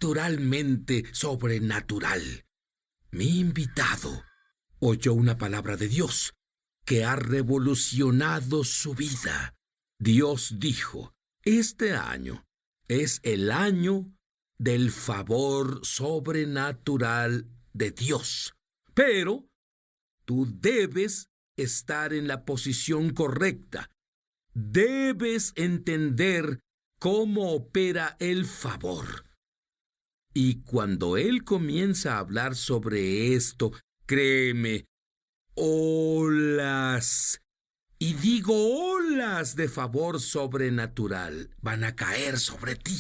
naturalmente sobrenatural. Mi invitado oyó una palabra de Dios que ha revolucionado su vida. Dios dijo: este año es el año del favor sobrenatural de Dios. Pero tú debes estar en la posición correcta. Debes entender cómo opera el favor. Y cuando Él comienza a hablar sobre esto, créeme, olas, y digo olas de favor sobrenatural, van a caer sobre ti.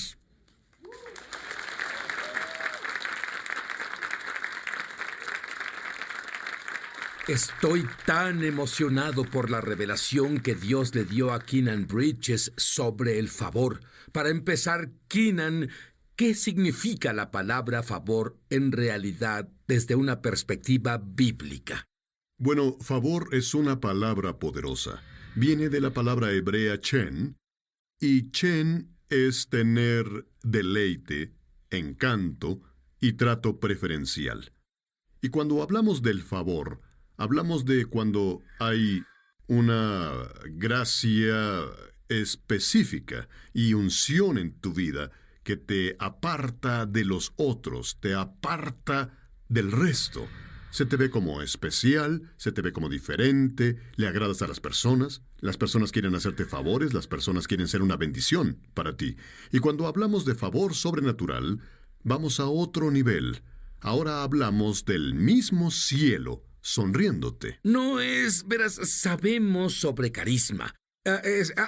Estoy tan emocionado por la revelación que Dios le dio a Keenan Bridges sobre el favor. Para empezar, Keenan, ¿qué significa la palabra favor en realidad desde una perspectiva bíblica? Bueno, favor es una palabra poderosa. Viene de la palabra hebrea chen, y chen es tener deleite, encanto y trato preferencial. Y cuando hablamos del favor, hablamos de cuando hay una gracia específica y unción en tu vida que te aparta de los otros, te aparta del resto. Se te ve como especial, se te ve como diferente, le agradas a las personas quieren hacerte favores, las personas quieren ser una bendición para ti. Y cuando hablamos de favor sobrenatural, vamos a otro nivel. Ahora hablamos del mismo cielo sonriéndote. No es, verás, sabemos sobre carisma.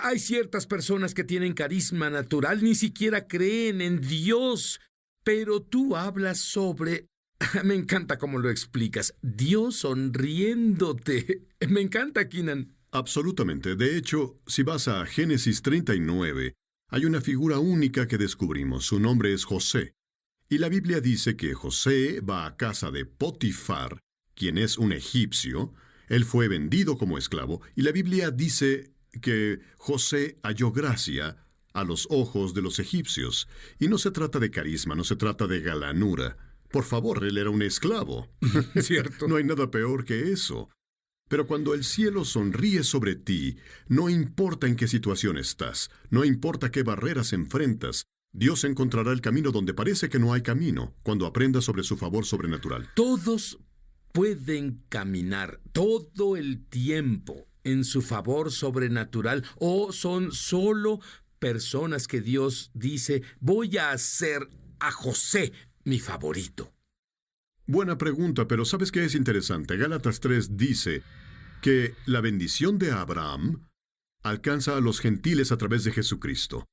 Hay ciertas personas que tienen carisma natural, ni siquiera creen en Dios. Pero tú hablas sobre... Me encanta cómo lo explicas. Dios sonriéndote. Me encanta, Keenan. Absolutamente. De hecho, si vas a Génesis 39, hay una figura única que descubrimos. Su nombre es José. Y la Biblia dice que José va a casa de Potifar, quien es un egipcio. Él fue vendido como esclavo. Y la Biblia dice que José halló gracia a los ojos de los egipcios. Y no se trata de carisma, no se trata de galanura. Por favor, él era un esclavo. Cierto. No hay nada peor que eso. Pero cuando el cielo sonríe sobre ti, no importa en qué situación estás, no importa qué barreras enfrentas, Dios encontrará el camino donde parece que no hay camino, cuando aprendas sobre su favor sobrenatural. Todos pueden caminar todo el tiempo en su favor sobrenatural, o son solo personas que Dios dice: voy a hacer a José mi favorito. Buena pregunta, pero ¿sabes qué es interesante? Gálatas 3 dice que la bendición de Abraham alcanza a los gentiles a través de Jesucristo,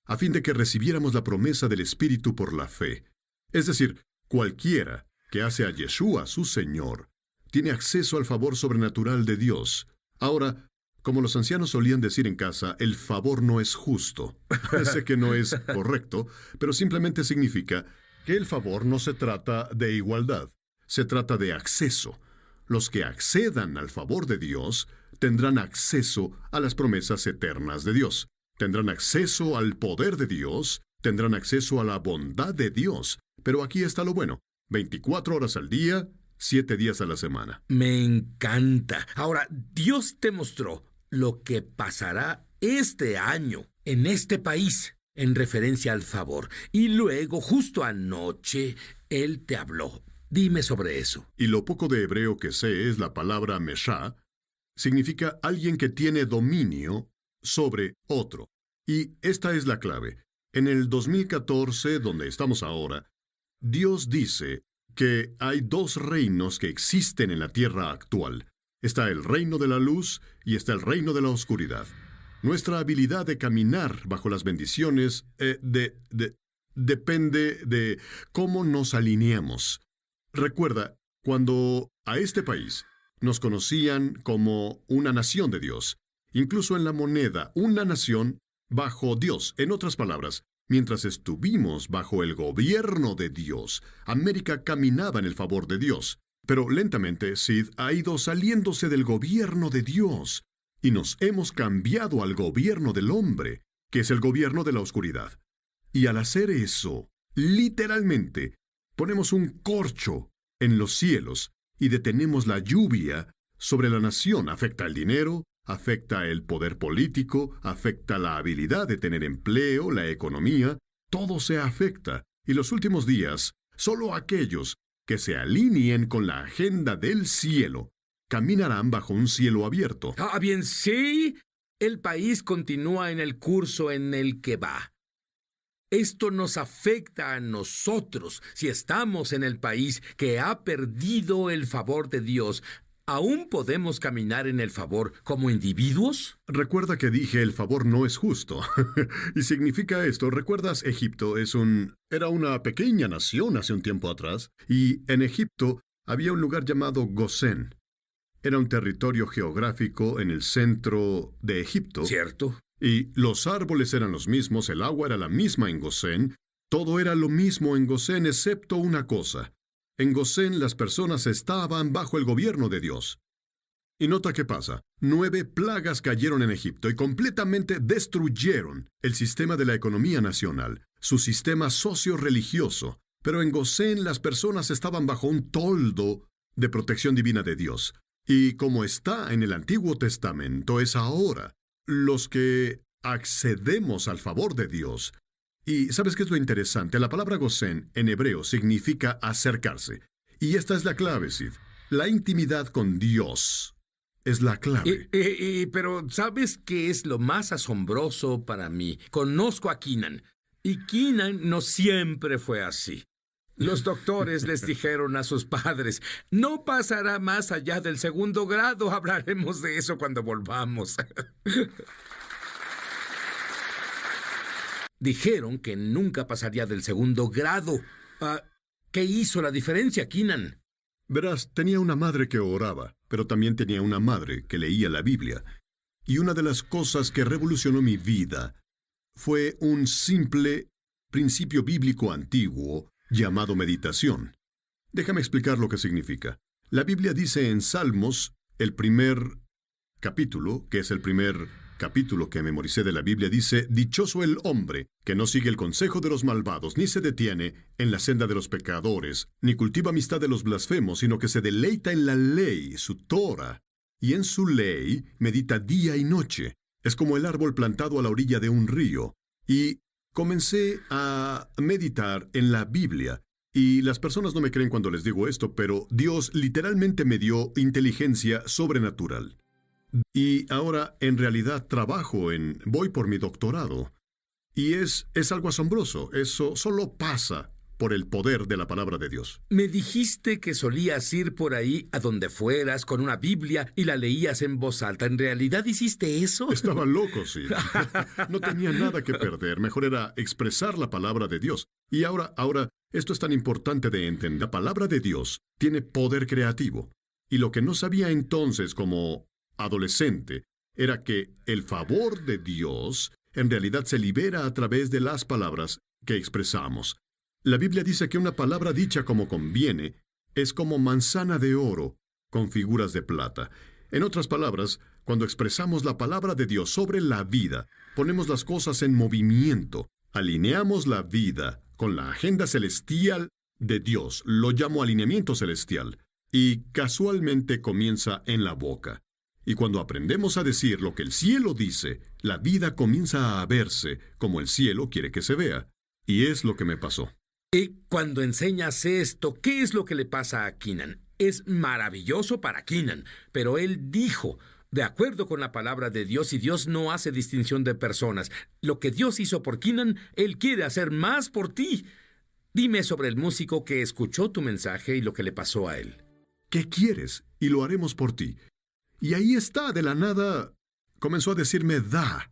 a fin de que recibiéramos la promesa del Espíritu por la fe. Es decir, cualquiera que hace a Yeshua su Señor tiene acceso al favor sobrenatural de Dios. Ahora, como los ancianos solían decir en casa, el favor no es justo. Sé que no es correcto, pero simplemente significa que el favor no se trata de igualdad, se trata de acceso. Los que accedan al favor de Dios tendrán acceso a las promesas eternas de Dios, tendrán acceso al poder de Dios, tendrán acceso a la bondad de Dios. Pero aquí está lo bueno: 24 horas al día, 7 días a la semana. Me encanta. Ahora, Dios te mostró lo que pasará este año en este país en referencia al favor. Y luego, justo anoche, Él te habló. Dime sobre eso. Y lo poco de hebreo que sé es la palabra meshá. Significa alguien que tiene dominio sobre otro. Y esta es la clave. En el 2014, donde estamos ahora, Dios dice que hay dos reinos que existen en la tierra actual. Está el reino de la luz y está el reino de la oscuridad. Nuestra habilidad de caminar bajo las bendiciones depende de cómo nos alineamos. Recuerda, cuando a este país nos conocían como una nación de Dios, incluso en la moneda, una nación bajo Dios. En otras palabras, mientras estuvimos bajo el gobierno de Dios, América caminaba en el favor de Dios. Pero lentamente, Sid ha ido saliéndose del gobierno de Dios. Y nos hemos cambiado al gobierno del hombre, que es el gobierno de la oscuridad. Y al hacer eso, Literalmente, ponemos un corcho en los cielos y detenemos la lluvia sobre la nación. Afecta el dinero, afecta el poder político, afecta la habilidad de tener empleo, la economía. Todo se afecta. Y los últimos días, solo aquellos que se alineen con la agenda del cielo caminarán bajo un cielo abierto. Ah, bien, sí. El país continúa en el curso en el que va. Esto nos afecta a nosotros si estamos en el país que ha perdido el favor de Dios. ¿Aún podemos caminar en el favor como individuos? Recuerda que dije el favor no es justo. Y significa esto. ¿Recuerdas? Egipto era una pequeña nación hace un tiempo atrás. Y en Egipto había un lugar llamado Gosén. Era un territorio geográfico en el centro de Egipto. ¿Cierto? Y los árboles eran los mismos, el agua era la misma en Gosén. Todo era lo mismo en Gosén excepto una cosa. En Gosén las personas estaban bajo el gobierno de Dios. Y nota qué pasa. 9 plagas cayeron en Egipto y completamente destruyeron el sistema de la economía nacional, su sistema socio-religioso. Pero en Gosén las personas estaban bajo un toldo de protección divina de Dios. Y como está en el Antiguo Testamento, es ahora los que accedemos al favor de Dios. Y ¿sabes qué es lo interesante? La palabra Gosén en hebreo significa acercarse. Y esta es la clave, Sid. La intimidad con Dios es la clave. Pero ¿sabes qué es lo más asombroso para mí? Conozco a Keenan. Y Keenan no siempre fue así. Los doctores les dijeron a sus padres, no pasará más allá del 2º grado. Hablaremos de eso cuando volvamos. Dijeron que nunca pasaría del 2º grado. ¿Qué hizo la diferencia, Keenan? Verás, tenía una madre que oraba, pero también tenía una madre que leía la Biblia. Y una de las cosas que revolucionó mi vida fue un simple principio bíblico antiguo llamado meditación. Déjame explicar lo que significa. La Biblia dice en Salmos, el primer capítulo, que es el primer capítulo que memoricé de la Biblia, dice, dichoso el hombre que no sigue el consejo de los malvados, ni se detiene en la senda de los pecadores, ni cultiva amistad de los blasfemos, sino que se deleita en la ley, su Torah, y en su ley medita día y noche. Es como el árbol plantado a la orilla de un río. Y comencé a meditar en la Biblia. Y las personas no me creen cuando les digo esto, pero Dios literalmente me dio inteligencia sobrenatural. Y ahora, en realidad, voy por mi doctorado. Y es algo asombroso. Eso solo pasa por el poder de la palabra de Dios. Me dijiste que solías ir por ahí a donde fueras con una Biblia y la leías en voz alta. ¿En realidad hiciste eso? Estaba loco, sí. No tenía nada que perder. Mejor era expresar la palabra de Dios. Y ahora, esto es tan importante de entender. La palabra de Dios tiene poder creativo. Y lo que no sabía entonces como adolescente era que el favor de Dios en realidad se libera a través de las palabras que expresamos. La Biblia dice que una palabra dicha como conviene es como manzana de oro con figuras de plata. En otras palabras, cuando expresamos la palabra de Dios sobre la vida, ponemos las cosas en movimiento, alineamos la vida con la agenda celestial de Dios. Lo llamo alineamiento celestial. Y casualmente comienza en la boca. Y cuando aprendemos a decir lo que el cielo dice, la vida comienza a verse como el cielo quiere que se vea. Y es lo que me pasó. Y cuando enseñas esto, ¿qué es lo que le pasa a Keenan? Es maravilloso para Keenan, pero él dijo, de acuerdo con la palabra de Dios, y Dios no hace distinción de personas. Lo que Dios hizo por Keenan, Él quiere hacer más por ti. Dime sobre el músico que escuchó tu mensaje y lo que le pasó a él. ¿Qué quieres? Y lo haremos por ti. Y ahí está, de la nada, comenzó a decirme, da.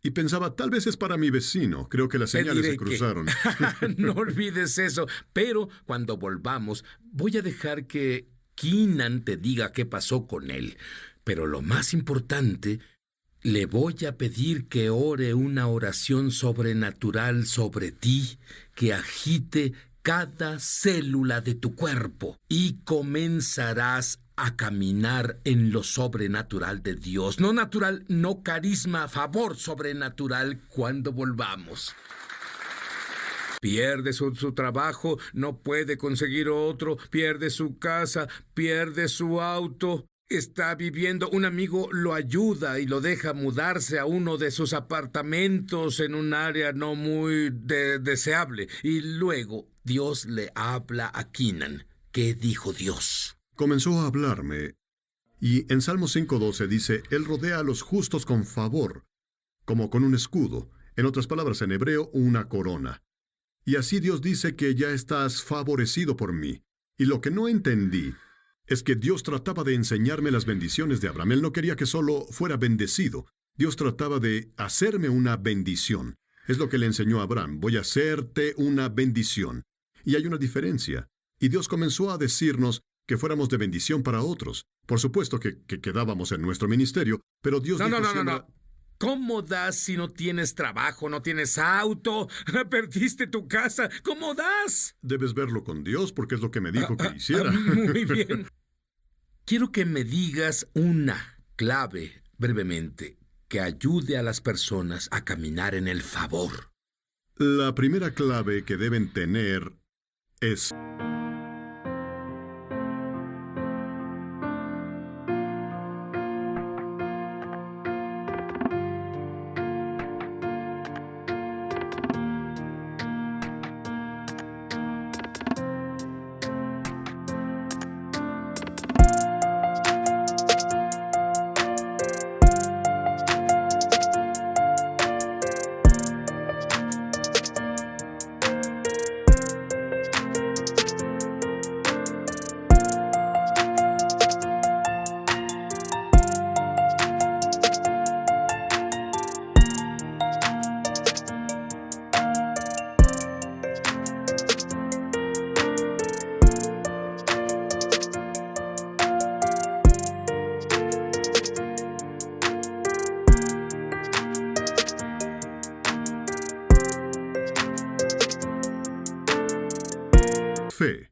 Y pensaba, tal vez es para mi vecino. Creo que las señales se cruzaron. No olvides eso. Pero cuando volvamos, voy a dejar que Keenan te diga qué pasó con él. Pero lo más importante, le voy a pedir que ore una oración sobrenatural sobre ti, que agite cada célula de tu cuerpo y comenzarás a caminar en lo sobrenatural de Dios. No natural, no carisma, favor sobrenatural cuando volvamos. Pierde su trabajo, no puede conseguir otro, pierde su casa, pierde su auto. Está viviendo, un amigo lo ayuda y lo deja mudarse a uno de sus apartamentos en un área no muy deseable. Y luego Dios le habla a Keenan. ¿Qué dijo Dios? Comenzó a hablarme, y en Salmo 5:12 dice, Él rodea a los justos con favor, como con un escudo. En otras palabras, en hebreo, una corona. Y así Dios dice que ya estás favorecido por mí. Y lo que no entendí es que Dios trataba de enseñarme las bendiciones de Abraham. Él no quería que solo fuera bendecido. Dios trataba de hacerme una bendición. Es lo que le enseñó a Abraham. Voy a hacerte una bendición. Y hay una diferencia. Y Dios comenzó a decirnos que fuéramos de bendición para otros. Por supuesto que quedábamos en nuestro ministerio, pero Dios dijo siempre, No. ¿Cómo das si no tienes trabajo, no tienes auto, perdiste tu casa? ¿Cómo das? Debes verlo con Dios porque es lo que me dijo que hiciera. Muy bien. Quiero que me digas una clave, brevemente, que ayude a las personas a caminar en el favor. La primera clave que deben tener es... fe.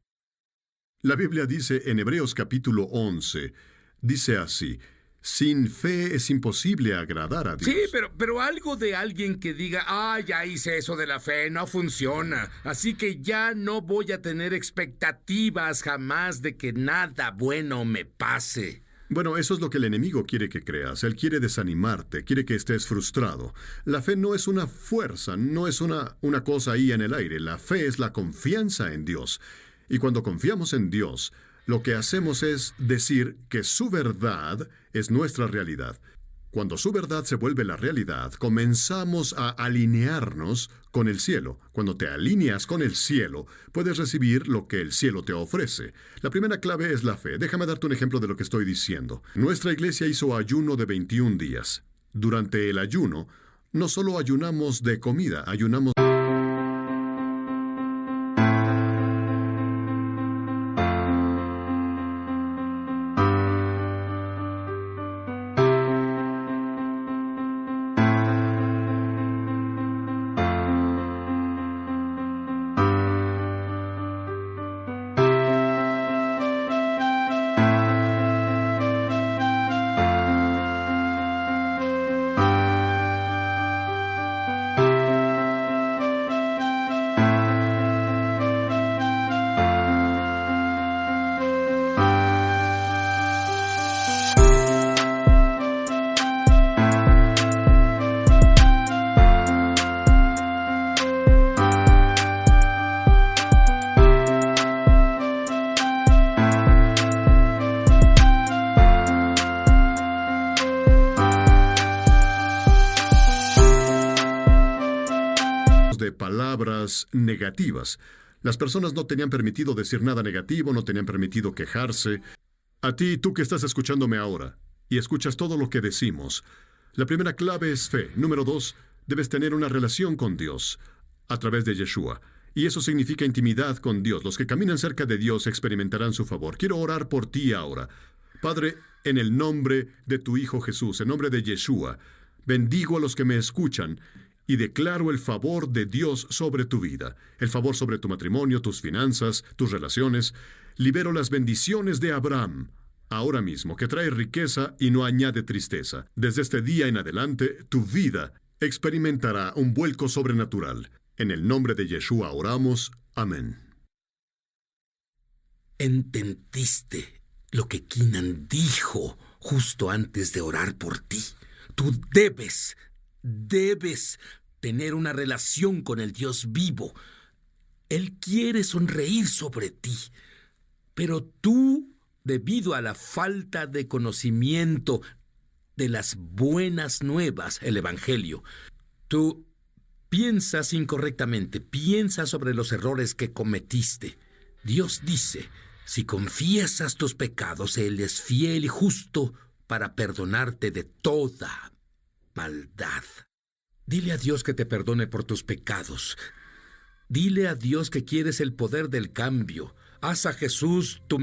La Biblia dice en Hebreos capítulo 11, dice así, sin fe es imposible agradar a Dios. Sí, pero algo de alguien que diga, ya hice eso de la fe, no funciona, así que ya no voy a tener expectativas jamás de que nada bueno me pase. Bueno, eso es lo que el enemigo quiere que creas. Él quiere desanimarte, quiere que estés frustrado. La fe no es una fuerza, no es una cosa ahí en el aire. La fe es la confianza en Dios. Y cuando confiamos en Dios, lo que hacemos es decir que su verdad es nuestra realidad. Cuando su verdad se vuelve la realidad, comenzamos a alinearnos con el cielo. Cuando te alineas con el cielo, puedes recibir lo que el cielo te ofrece. La primera clave es la fe. Déjame darte un ejemplo de lo que estoy diciendo. Nuestra iglesia hizo ayuno de 21 días. Durante el ayuno, no solo ayunamos de comida, ayunamos de palabras negativas. Las personas no tenían permitido decir nada negativo, no tenían permitido quejarse. A ti, tú que estás escuchándome ahora, y escuchas todo lo que decimos, la primera clave es fe. Número 2, debes tener una relación con Dios a través de Yeshua. Y eso significa intimidad con Dios. Los que caminan cerca de Dios experimentarán su favor. Quiero orar por ti ahora. Padre, en el nombre de tu Hijo Jesús, en nombre de Yeshua, bendigo a los que me escuchan y declaro el favor de Dios sobre tu vida, el favor sobre tu matrimonio, tus finanzas, tus relaciones. Libero las bendiciones de Abraham, ahora mismo, que trae riqueza y no añade tristeza. Desde este día en adelante, tu vida experimentará un vuelco sobrenatural. En el nombre de Yeshua oramos. Amén. ¿Entendiste lo que Keenan dijo justo antes de orar por ti? Tú debes tener una relación con el Dios vivo. Él quiere sonreír sobre ti, pero tú, debido a la falta de conocimiento de las buenas nuevas, el Evangelio, tú piensas incorrectamente, piensas sobre los errores que cometiste. Dios dice, si confiesas tus pecados, Él es fiel y justo para perdonarte de toda maldad. Dile a Dios que te perdone por tus pecados. Dile a Dios que quieres el poder del cambio. Haz a Jesús tu